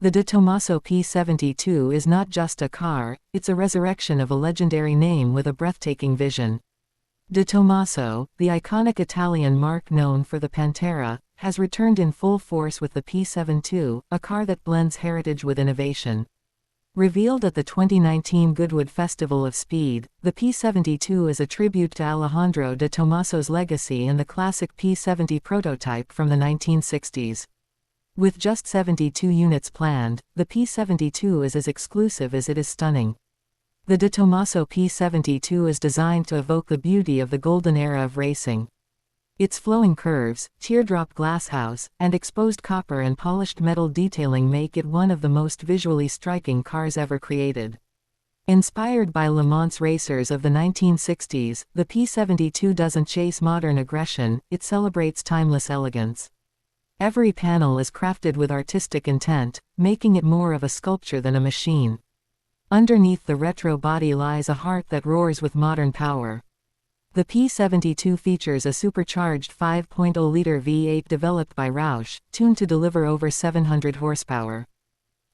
The Tomaso P72 is not just a car, it's a resurrection of a legendary name with a breathtaking vision. Tomaso, the iconic Italian marque known for the Pantera, has returned in full force with the P72, a car that blends heritage with innovation. Revealed at the 2019 Goodwood Festival of Speed, the P72 is a tribute to Alejandro de Tomaso's legacy and the classic P70 prototype from the 1960s. With just 72 units planned, the P72 is as exclusive as it is stunning. The Tomaso P72 is designed to evoke the beauty of the golden era of racing. Its flowing curves, teardrop glasshouse, and exposed copper and polished metal detailing make it one of the most visually striking cars ever created. Inspired by Le Mans racers of the 1960s, the P72 doesn't chase modern aggression, it celebrates timeless elegance. Every panel is crafted with artistic intent, making it more of a sculpture than a machine. Underneath the retro body lies a heart that roars with modern power. The P72 features a supercharged 5.0-liter V8 developed by Roush, tuned to deliver over 700 horsepower.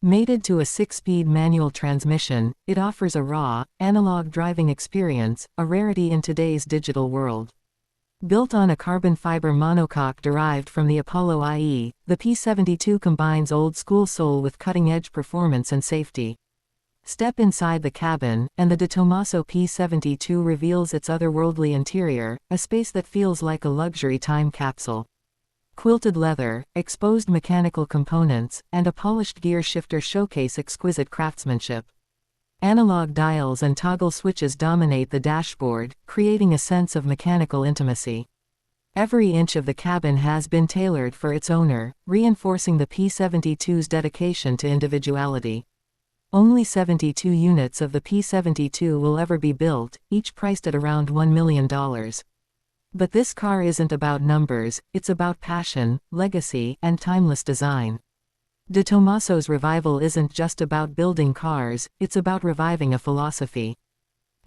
Mated to a 6-speed manual transmission, it offers a raw, analog driving experience, a rarity in today's digital world. Built on a carbon fiber monocoque derived from the Apollo IE, the P72 combines old-school soul with cutting-edge performance and safety. Step inside the cabin, and the Tomaso P72 reveals its otherworldly interior, a space that feels like a luxury time capsule. Quilted leather, exposed mechanical components, and a polished gear shifter showcase exquisite craftsmanship. Analog dials and toggle switches dominate the dashboard, creating a sense of mechanical intimacy. Every inch of the cabin has been tailored for its owner, reinforcing the P72's dedication to individuality. Only 72 units of the P72 will ever be built, each priced at around $1 million. But this car isn't about numbers, it's about passion, legacy, and timeless design. Tomaso's revival isn't just about building cars, it's about reviving a philosophy.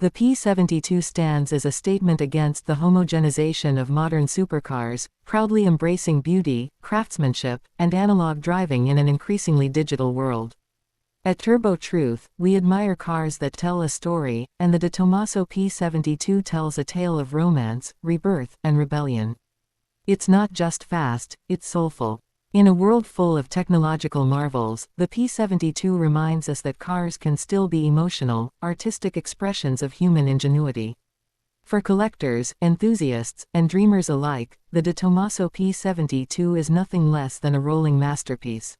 The P72 stands as a statement against the homogenization of modern supercars, proudly embracing beauty, craftsmanship, and analog driving in an increasingly digital world. At Turbo Truth, we admire cars that tell a story, and the Tomaso P72 tells a tale of romance, rebirth, and rebellion. It's not just fast, it's soulful. In a world full of technological marvels, the P72 reminds us that cars can still be emotional, artistic expressions of human ingenuity. For collectors, enthusiasts, and dreamers alike, the Tomaso P72 is nothing less than a rolling masterpiece.